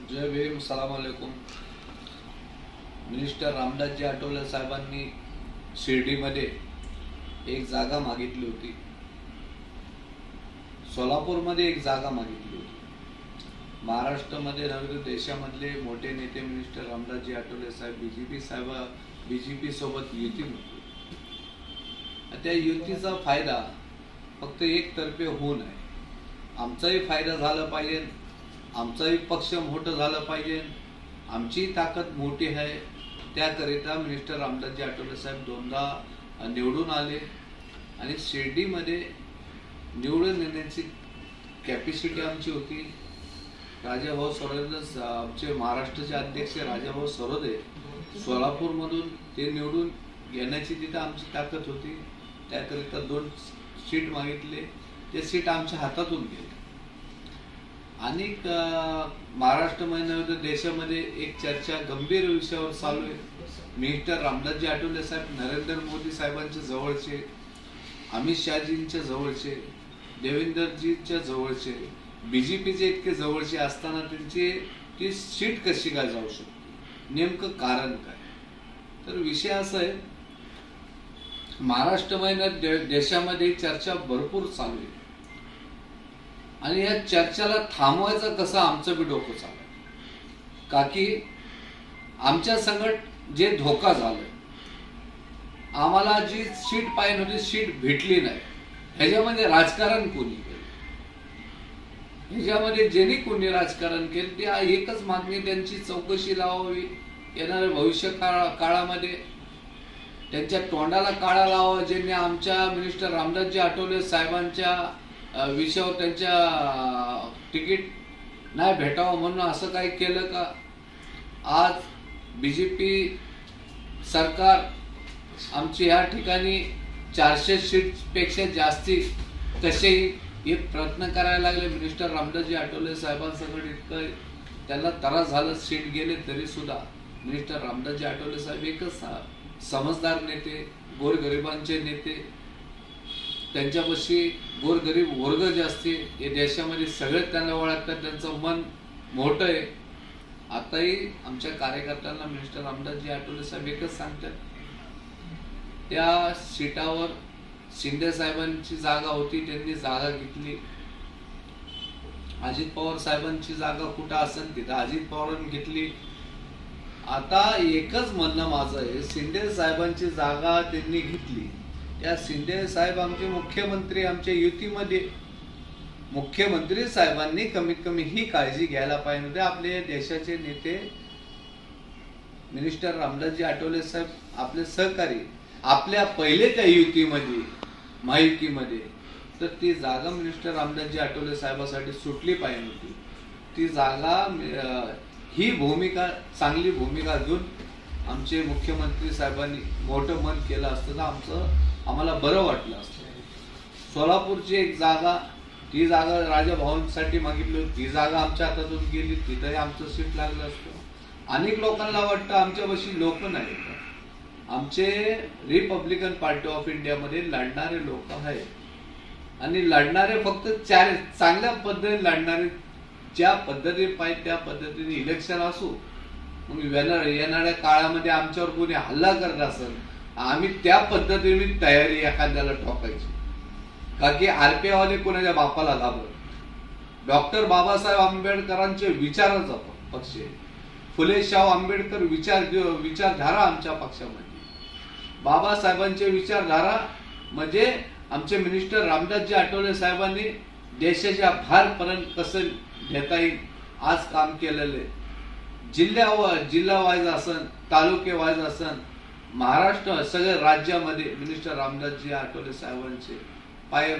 जय भीम, सलाम अलैकुम। मिनिस्टर रामदासजी आठवले साहेबांनी शिर्डीमध्ये एक जागा मागितली होती, सोलापूरमध्ये एक जागा मागितली होती। महाराष्ट्रामध्ये नव्हे देशामधले मोठे नेते मिनिस्टर रामदासजी आठवले साहेब बीजेपी सोबत युती होती। त्या युतीचा फायदा फक्त एकतर्फे होऊ नये, आमचाही फायदा झाला पाहिजे, आमचाही पक्ष मोठं झालं पाहिजे, आमची ताकद मोठी आहे। त्याकरिता मिनिस्टर रामदासजी आठवले साहेब दोनदा निवडून आले आणि शिर्डीमध्ये निवडून येण्याची कॅपॅसिटी आमची होती। राजाभाऊ सरोदे आमचे महाराष्ट्राचे अध्यक्ष राजाभाऊ सरोदे सोलापूरमधून ते निवडून येण्याची तिथं आमची ताकद होती। त्याकरिता 2 सीट मागितले, ते सीट आमच्या हातातून गेले। आणि महाराष्ट्रामध्ये नव्हे देशामध्ये एक चर्चा गंभीर विषयावर चालू आहे। मिनिस्टर रामदासजी आठवले साहेब नरेंद्र मोदी साहेबांच्या जवळचे, अमित शहाजींच्या जवळचे, देवेंद्रजींच्या जवळचे, बीजेपीचे इतके जवळचे असताना त्यांची ती सीट कशी काय जाऊ शकते, नेमकं कारण काय? तर विषय असा आहे, महाराष्ट्रामध्ये देशामध्ये चर्चा भरपूर चालू आहे आणि या चर्चेला थांबवायचं कसं आमचं बी डोकं चाललं। का की आमच्या संगत जे धोका झालं, आम्हाला जी सीट पाहिजे होती सीट भेटली नाही। ह्याच्यामध्ये राजकारण कोणी केलं, ह्याच्यामध्ये ज्यांनी कोणी राजकारण केलं ते एकच मागणी, त्यांची चौकशी लावावी, येणाऱ्या भविष्य काळामध्ये त्यांच्या तोंडाला काळा लावा। ज्यांनी आमच्या मिनिस्टर रामदासजी आठवले साहेबांच्या विषयावर त्यांच्या तिकीट नाही भेटावं म्हणून असं काही केलं का? आज बीजेपी सरकार आमची या ठिकाणी 400 सीटपेक्षा जास्ती कसेही एक प्रयत्न करायला लागले। मिनिस्टर रामदासजी आठवले साहेबांसकट इतकं त्यांना त्रास झाला, सीट गेले तरी सुद्धा मिनिस्टर रामदासजी आठवले साहेब एकच समजदार नेते, गोरगरिबांचे नेते, त्यांच्यापाशी गोरगरीब वर्ग जास्ती या देशामध्ये सगळे त्यांना ओळखतात, त्यांचं मन मोठं आहे। आताही आमच्या कार्यकर्त्यांना मिनिस्टर रामदासजी आठवले साहेब एकच सांगतात, त्या सीटावर शिंदे साहेबांची जागा होती, त्यांनी जागा घेतली। अजित पवार साहेबांची जागा कुठं असेल तिथं अजित पवारांनी घेतली। आता एकच म्हणणं माझं आहे, शिंदे साहेबांची जागा त्यांनी घेतली, त्या शिंदे साहेब आमचे मुख्यमंत्री, आमच्या युतीमध्ये मुख्यमंत्री साहेबांनी कमीत कमी ही काळजी घ्यायला पाहिजे होते। आपले देशाचे नेते मिनिस्टर रामदासजी आठवले साहेब आपले सहकारी आपल्या पहिले त्या युतीमध्ये महायुतीमध्ये, तर ती जागा मिनिस्टर रामदासजी आठवले साहेबांसाठी सुटली पाहिजे होती। ती जागा ही भूमिका चांगली भूमिका घेऊन आमचे मुख्यमंत्री साहेबांनी मोठं मन केलं असतं तर आम्हाला बरं वाटलं असतं। सोलापूरची एक जागा, ती जागा राजाभाऊंसाठी मागितली होती, ती जागा आमच्या हातातून गेली, तिथंही आमचं सीट लागलं असतं। अनेक लोकांना वाटतं आमच्यापाशी लोक नाही, आमचे रिपब्लिकन पार्टी ऑफ इंडियामध्ये लढणारे लोक आहेत आणि लढणारे फक्त 4 चांगल्या पद्धतीने लढणारे, ज्या पद्धतीने पाहिजे त्या पद्धतीने इलेक्शन असू, मग येणाऱ्या काळामध्ये आमच्यावर कोणी हल्ला करत असेल आम्ही त्या पद्धतीने तयारी एखाद्याला ठोकायची। का की आरपीआय वाले कोणाच्या बापाला घाबरत। डॉक्टर बाबासाहेब आंबेडकरांचे विचाराचा पक्ष आहे, फुले शाहू आंबेडकर विचारधारा आमच्या पक्षामध्ये, बाबासाहेबांचे विचारधारा म्हणजे आमचे मिनिस्टर रामदासजी आठवले साहेबांनी देशाच्या भारपर्यंत कसं घेता येईल आज काम केलेलं आहे। जिल्हा वाईज असन, तालुके वाईज असन, महाराष्ट्र सगळ्या राज्यामध्ये मिनिस्टर रामदासजी आठवले साहेबांचे पाय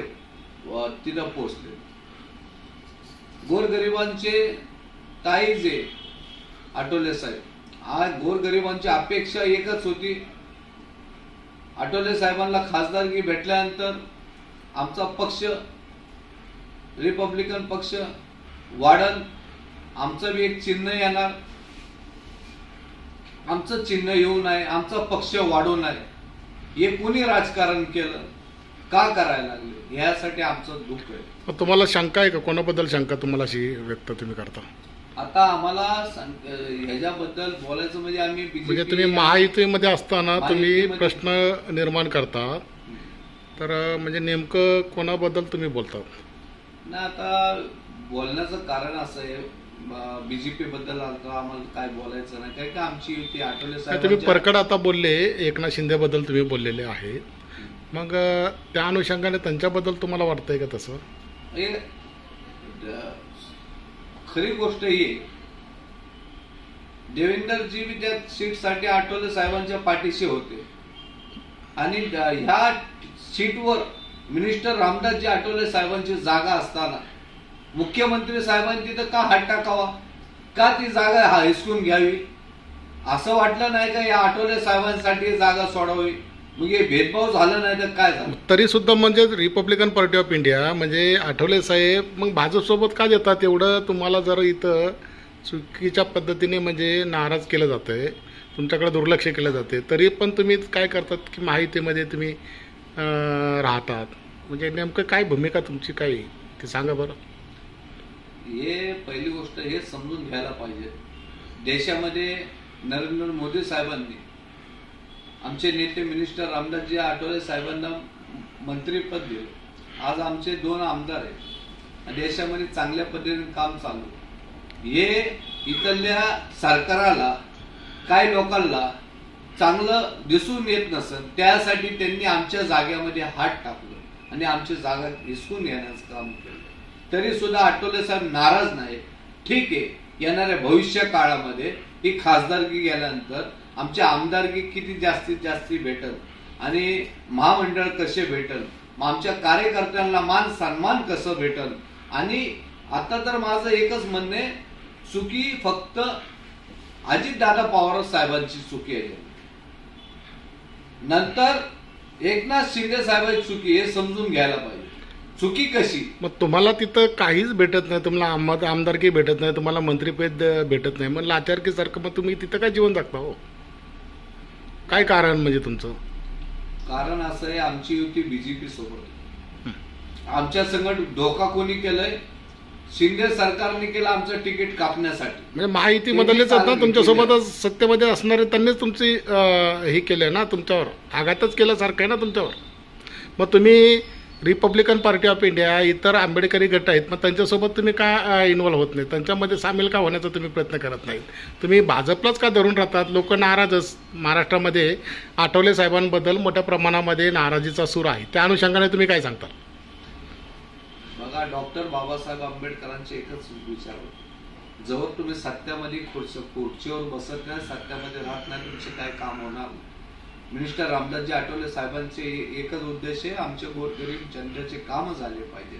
तिथं पोहोचले। गोरगरिबांचे ताई जे आठवले साहेब, आज गोरगरिबांची अपेक्षा एकच होती, आठवले साहेबांना खासदारकी भेटल्यानंतर आमचा पक्ष रिपब्लिकन पक्ष वाढल, आमचं बी एक चिन्ह येणार, आमचं चिन्ह येऊ नये, आमचा पक्ष वाढू नये, हे कोणी राजकारण केलं, का करायला लागले, यासाठी आमचं दुःख आहे। तुम्हाला शंका आहे का, कोणाबद्दल शंका तुम्हाला अशी व्यक्त तुम्ही करता? आता आम्हाला ह्याच्याबद्दल बोलायचं म्हणजे आम्ही म्हणजे तुम्ही महायुतीमध्ये असताना तुम्ही प्रश्न निर्माण करता, तर म्हणजे नेमकं कोणाबद्दल तुम्ही बोलतात? ना आता बोलण्याचं कारण असं आहे, बीजेपी बद्दल आम्हाला काय बोलायचं नाही, काय का आमची युती आठवले साहेब. तुम्ही परकड आता बोलले, एकनाथ शिंदे बद्दल तुम्ही बोललेले आहे, मग त्या अनुषंगाने त्यांच्याबद्दल तुम्हाला वाटतंय का तसं? खरी गोष्ट ही देवेंद्रजी त्या सीटसाठी आठवले साहेबांच्या पाठीशी होते आणि ह्या सीटवर मिनिस्टर रामदासजी आठवले साहेबांची जागा असताना मुख्यमंत्री साहेबांनी तिथं का हात टाकावा, का ती जागा हिसकून घ्यावी? असं वाटलं नाही का या आठवले साहेबांसाठी जागा सोडावी? मग हे भेदभाव झाला नाही तर काय झालं? तरी सुद्धा म्हणजे रिपब्लिकन पार्टी ऑफ इंडिया म्हणजे आठवले साहेब मग भाजप सोबत का देतात? एवढं तुम्हाला जर इथं चुकीच्या पद्धतीने म्हणजे नाराज केलं जातंय, तुमच्याकडे दुर्लक्ष केलं जाते, तरी पण तुम्ही काय करतात की माहितीमध्ये तुम्ही राहतात? म्हणजे नेमकं काय भूमिका तुमची काय ते सांगा बरं. हे पहिली गोष्ट हे समजून घ्यायला पाहिजे, देशामध्ये नरेंद्र मोदी साहेबांनी आमचे नेते मिनिस्टर रामदासजी आठवले साहेबांना मंत्रीपद दिलं. आज आमचे 2 आमदार आहेत, देशामध्ये चांगल्या पद्धतीने काम चालू. हे इथल्या सरकाराला काही लोकांना चांगलं दिसून येत नसेल, त्यासाठी त्यांनी आमच्या जागेमध्ये हात टाकलं आणि आमची जागा हिसकून घेण्याचं काम केलं. तरी सुद्धा आठवले साहेब नाराज नाही. ठीक आहे, येणाऱ्या भविष्य काळामध्ये ही खासदारकी गेल्यानंतर आमची आमदारकी किती जास्तीत जास्त भेटल आणि महामंडळ कसे भेटल, आमच्या कार्यकर्त्यांना मान सन्मान कसं भेटल. आणि आता तर माझं एकच म्हणणं आहे, चुकी फक्त अजितदादा पवार साहेबांची चुकी आहे, नंतर एकनाथ शिंदे साहेबांची चुकी, हे समजून घ्यायला पाहिजे. चुकी कशी? मग तुम्हाला तिथं काहीच भेटत नाही, तुम्हाला आमदारकी भेटत नाही, तुम्हाला मंत्रीपद भेटत नाही, मग लाचारकीसारखं मग तुम्ही तिथं काय जीवन जगता हो? काय कारण म्हणजे तुमचं? कारण असं आहे, आमची युती बीजेपी सोबत. आमच्या संगत धोका कोणी केलंय? शिंदे सरकारने केलं आमचं तिकीट कापण्यासाठी. म्हणजे माहिती बदललीच ना तुमच्यासोबतच सत्तेमध्ये असणारे त्यांनीच तुमची हे केलंय ना, तुमच्यावर आघातच केल्यासारखं आहे ना तुमच्यावर. मग तुम्ही रिपब्लिकन पार्टी ऑफ इंडिया इतर आंबेडकरी गट आहेत, मग त्यांच्यासोबत तुम्ही का इन्व्हॉल्व्ह होत नाही, त्यांच्यामध्ये सामील का होण्याचा तुम्ही प्रयत्न करत नाहीत? तुम्ही भाजपलाच का धरून राहतात? लोक नाराजच, महाराष्ट्रामध्ये आठवले साहेबांबद्दल मोठ्या प्रमाणामध्ये नाराजीचा सूर आहे, त्या अनुषंगाने तुम्ही काय सांगता? बघा, डॉक्टर बाबासाहेब आंबेडकरांचे एकच विचार होते, जवळ तुम्ही सत्यामध्ये खुर्चीवर बसत नाही, सत्यामध्ये राहत नाही, तुमचे काय काम होणार? मिनिस्टर रामदासजी आठवले साहेबांचे एकच उद्देश आहे, आमचे गोरगरीब जनतेचे काम झाले पाहिजे,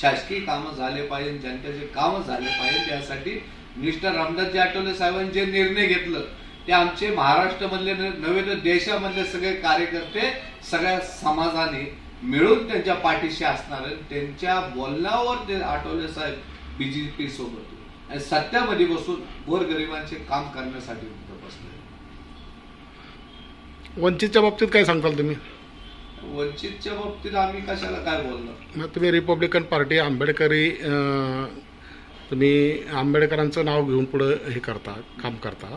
शासकीय कामं झाले पाहिजे, जनतेचे काम झाले पाहिजे. त्यासाठी मिनिस्टर रामदासजी आठवले साहेबांनी जे निर्णय घेतलं ते आमचे महाराष्ट्रामधले नव्हे तर देशामधले सगळे कार्यकर्ते सगळ्या समाजाने मिळून त्यांच्या पाठीशी असणार. त्यांच्या बोलण्यावर ते आठवले साहेब बीजेपी सोबत आणि सत्यामध्ये बसून गोरगरिबांचे काम करण्यासाठी बसले. वंचितच्या बाबतीत काय सांगताल तुम्ही? वंचितच्या बाबतीत आम्ही कशाला काय बोलणार? मग तुम्ही रिपब्लिकन पार्टी आंबेडकरी, तुम्ही आंबेडकरांचं नाव घेऊन पुढे हे करता, काम करता,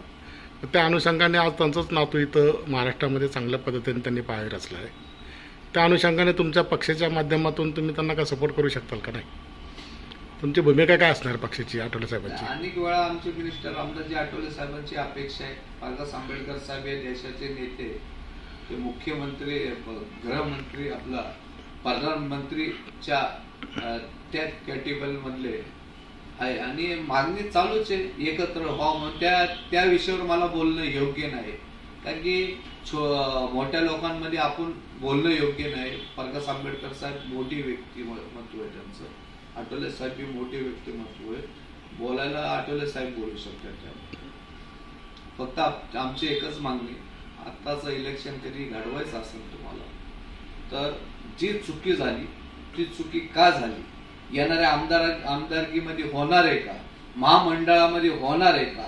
त्या अनुषंगाने आज त्यांचंच नातू इथं महाराष्ट्रामध्ये चांगल्या पद्धतीने त्यांनी पाय रचला आहे. त्या अनुषंगाने तुमच्या पक्षाच्या माध्यमातून तुम्ही त्यांना काय सपोर्ट करू शकताल का नाही? तुमची भूमिका काय असणार पक्षाची, आठवले साहेबांची? अनेक वेळा आमचे मिनिस्टर रामदासजी आठवले साहेबांची अपेक्षा आहे, बाळासाहेब आंबेडकर साहेब हे देशाचे नेते, ते मुख्यमंत्री, गृहमंत्री, आपला प्रधानमंत्रीच्या त्या कॅटेगरी मधले आहे आणि मागणी चालूच आहे एकत्र व्हावं म्हणून. त्या विषयावर मला बोलणं योग्य नाही, कारण की मोठ्या लोकांमध्ये आपण बोलणं योग्य नाही. प्रकाश आंबेडकर साहेब मोठी व्यक्तिमत्व आहे त्यांचं, आठवले साहेब ही मोठी व्यक्तिमत्व आहे, बोलायला आठवले साहेब बोलू शकतात. फक्त आमची एकच मागणी, आत्ताचं इलेक्शन कधी घडवायचं असेल तुम्हाला तर जी चुकी झाली ती चुकी का झाली, येणाऱ्या आमदारकीमध्ये होणार आहे का, महामंडळामध्ये होणार आहे का,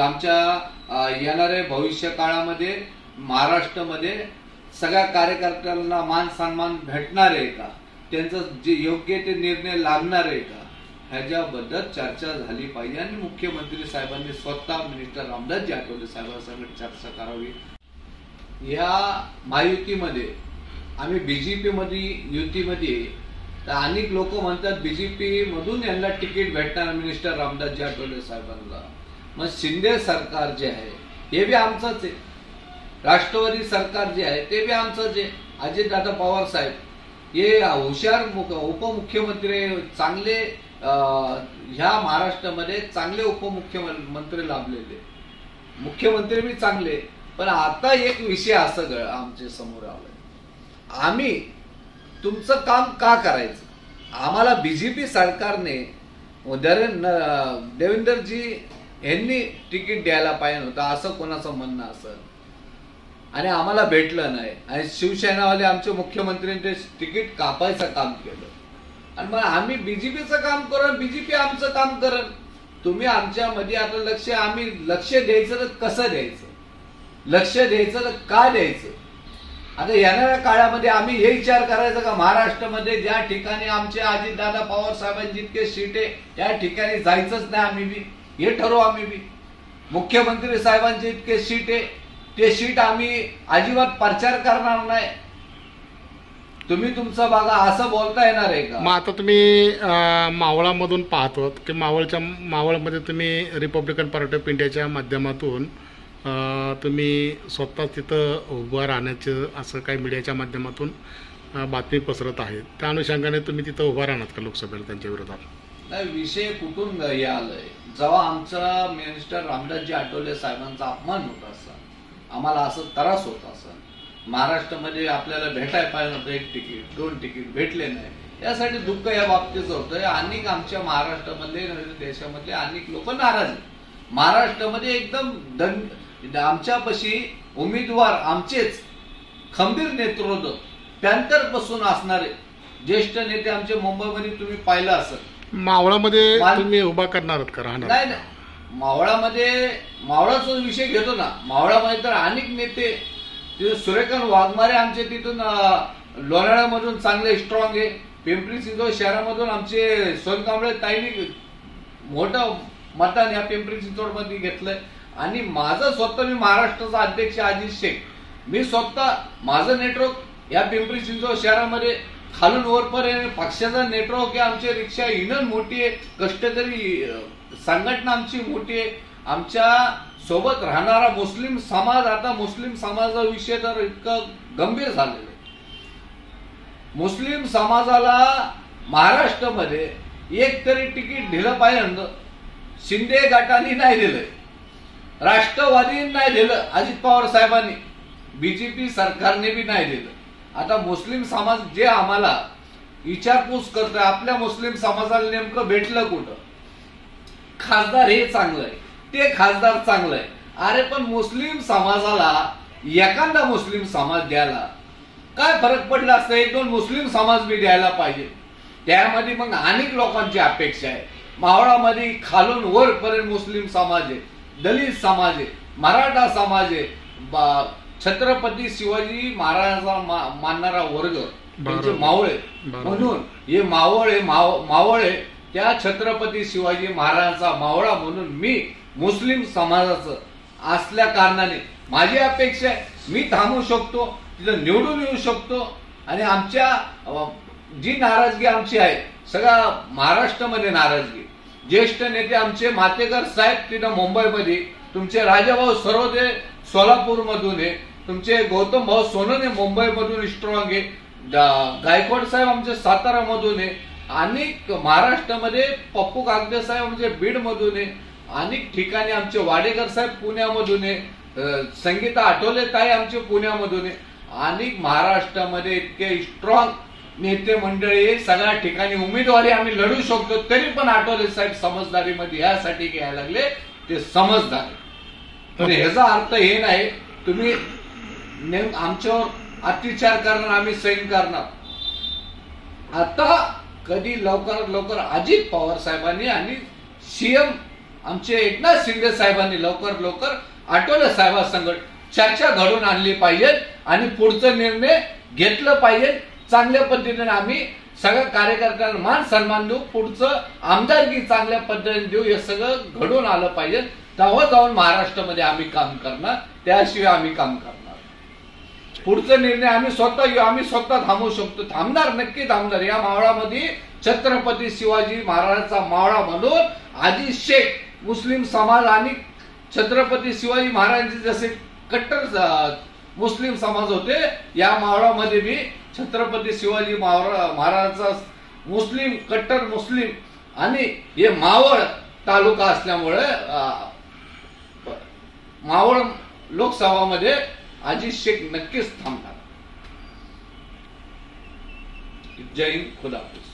आमच्या येणाऱ्या भविष्य काळामध्ये महाराष्ट्रामध्ये सगळ्या कार्यकर्त्यांना मान सन्मान भेटणार आहे का, त्यांचं जे योग्य ते निर्णय लागणार आहे का, ह्याच्याबद्दल चर्चा झाली पाहिजे आणि मुख्यमंत्री साहेबांनी स्वतः मिनिस्टर रामदासजी आठवले साहेबांसोबत चर्चा करावी। या महायुतीमध्ये आम्ही बीजेपी मध्ये युतीमध्ये, तर अनेक लोक म्हणतात बीजेपी मधून यांना तिकीट भेटणार मिनिस्टर रामदासजी आठवले साहेबांना। मग शिंदे सरकार जे आहे हे बी आमचंच आहे, राष्ट्रवादी सरकार जे आहे ते बी आमचंच आहे। अजितदादा पवार साहेब हे हुशार उपमुख्यमंत्री, चांगले ह्या महाराष्ट्रामध्ये चांगले उपमुख्यमंत्री लाभलेले, मुख्यमंत्री बी चांगले। पण आता एक विषय असं आमच्या समोर आलाय, आम्ही तुमचं काम का करायचं? आम्हाला बीजेपी सरकारने देवेंद्रजी यांनी तिकीट द्यायला पाहिजे होतं असं कोणाचं म्हणणं असेल आणि आम्हाला भेटलं नाही, आणि शिवसेनावाले आमचे मुख्यमंत्र्यांनी तिकीट कापायचं काम केलं, आणि मग आम्ही बीजेपीचं काम करू, बीजेपी आमचं काम करत। तुम्ही आमच्यामध्ये आता आम्ही लक्ष द्यायचं तर कसं द्यायचं, लक्ष द्यायचं तर का द्यायचं? आता येणाऱ्या काळामध्ये आम्ही हे विचार करायचा का महाराष्ट्रामध्ये ज्या ठिकाणी आमचे अजितदादा पवार साहेबांची जितके सीट आहे त्या ठिकाणी जायचंच नाही, आम्ही बी हे ठरवू। आम्ही बी मुख्यमंत्री साहेबांचे इतके सीट आहे ते सीट आम्ही अजिबात प्रचार करणार नाही। तुम्ही तुमचं बघा, असं बोलता येणार आहे का? मग आता तुम्ही मावळामधून पाहतो की मावळमध्ये तुम्ही रिपब्लिकन पार्टी ऑफ इंडियाच्या माध्यमातून तुम्ही स्वतः तिथं उभं राहण्याचं असं काही मीडियाच्या माध्यमातून बातमी पसरत आहे, त्या अनुषंगाने तुम्ही तिथं उभं राहणार का लोकसभेला त्यांच्या विरोधात? नाही, विषय कुठून हे आलंय, जेव्हा आमचा मिनिस्टर रामदासजी आठवले साहेबांचा अपमान होत असा, आम्हाला असं त्रास होत असा, महाराष्ट्रामध्ये आपल्याला भेटायला पाहिजे होतं, 1 तिकीट 2 तिकीट भेटले नाही, यासाठी दुःख या बाबतीचं होतं। अनेक आमच्या महाराष्ट्रामधले देशामधले अनेक लोक नाराज आहेत। महाराष्ट्रामध्ये एकदम आमच्यापाशी उमेदवार आमचेच खंबीर नेतृत्व पॅन्थर पासून असणारे ज्येष्ठ नेते आमचे मुंबईमध्ये तुम्ही पाहिलं असेल। मावळामध्ये तुम्ही उभा करणार आहात का? राहणार नाही, मावळाचा विषय घेतो ना, मावळामध्ये तर अनेक नेते, तिथे सूर्यकांत वाघमारे आमचे तिथून लोणावळ्यामधून चांगले स्ट्रॉंग आहे, पिंपरी चिंचवड शहरामधून आमचे सोनकांबळे ताईंनी मोठं मतदान या पिंपरी चिंचवड मध्ये घेतलंय, आणि माझं स्वतः, मी महाराष्ट्राचा अध्यक्ष अजित शेख, मी स्वतः माझं नेटवर्क या पिंपरी चिंचवड शहरामध्ये खालून वरपर्यंत पक्षाचा नेटवर्क आहे, आमचे रिक्षा युनियन मोठी आहे, कष्टकरी संघटना आमची मोठी आहे, आमच्या सोबत राहणारा मुस्लिम समाज, आता मुस्लिम समाजाचा विषय तर इतका गंभीर झालेला आहे। मुस्लिम समाजाला महाराष्ट्रामध्ये एक तरी तिकीट दिलं पाहिजे, शिंदे गटाने नाही दिलंय, राष्ट्रवादीने नाही दिलं, अजित पवार साहेबांनी, बीजेपी सरकारने बी नाही दिलं। आता मुस्लिम समाज जे आम्हाला विचारपूस करतोय, आपल्या मुस्लिम समाजाला नेमकं भेटलं कुठं? खासदार हे चांगलं आहे, ते खासदार चांगलं आहे, अरे पण मुस्लिम समाजाला एखादा मुस्लिम समाज द्यायला काय फरक पडला असतं? 1-2 मुस्लिम समाज बी द्यायला पाहिजे। त्यामध्ये मग अनेक लोकांची अपेक्षा आहे, मावळामध्ये खालून वरपर्यंत मुस्लिम समाज आहे, दलित समाज आहे, मराठा समाज आहे, छत्रपती शिवाजी महाराजांचा मानणारा वर्ग म्हणजे मावळे, म्हणून हे मावळे त्या छत्रपती शिवाजी महाराजांचा मावळा म्हणून मी मुस्लिम समाजाचं असल्या कारणाने माझी अपेक्षा आहे, मी थांबू शकतो, तिथं निवडून येऊ शकतो, आणि आमच्या जी नाराजगी आमची आहे सगळ्या महाराष्ट्रामध्ये नाराजगी, ज्येष्ठ नेते आमचे मातेकर साहेब तिथं मुंबईमध्ये, तुमचे राजाभाऊ सरोदे सोलापूर मधून आहे, तुमचे गौतम भाऊ सोनवणे मुंबई मधून स्ट्रॉंग आहे, गायकवाड साहेब आमचे सातारा मधून आहे, अनेक महाराष्ट्रामध्ये पप्पू कागदे साहेब म्हणजे बीड मधून आहे, अनेक ठिकाणी आमचे वाडेकर साहेब पुण्यामधून आहे, संगीता आठवले ताई आमचे पुण्यामधून आहे, अनेक महाराष्ट्रामध्ये इतके स्ट्रॉंग नेते मंडळी, सगळ्या ठिकाणी उमेदवारी आम्ही लढू शकतो, तरी पण आठवले साहेब समजदारीमध्ये यासाठी घ्यायला लागले, ते समजदार, पण ह्याचा अर्थ हे नाही तुम्ही आमच्यावर अत्याचार करणार, आम्ही सहन करणार। आता कधी लवकर अजित पवार साहेबांनी आणि सीएम आमचे एकनाथ शिंदे साहेबांनी लवकर आठवले साहेबांसंगत चर्चा घडून आणली पाहिजे आणि पुढचा निर्णय घेतला पाहिजे, चांगल्या पद्धतीने आम्ही सगळ्या कार्यकर्त्यांना मान सन्मान देऊ, पुढचं आमदारकी चांगल्या पद्धतीने देऊ, हे सगळं घडून आलं पाहिजे. तेव्हा जाऊन महाराष्ट्रामध्ये आम्ही काम करणार, त्याशिवाय आम्ही काम करणार. पुढचा निर्णय आम्ही स्वतः घेऊ, आम्ही स्वतः थांबवू शकतो, थांबणार, नक्की थांबणार. या मावळामध्ये छत्रपती शिवाजी महाराजांचा मावळा म्हणून आजी शेख मुस्लिम समाज आणि छत्रपती शिवाजी महाराजांचे जसे कट्टर मुस्लिम समाज होते, या मावळामध्ये बी छत्रपती शिवाजी महाराजांचा मुस्लिम कट्टर मुस्लिम आणि हे मावळ तालुका असल्यामुळे मावळ लोकसभामध्ये आजी शेख नक्कीच थांबणार. जय हिंद, खुदा हाफिज.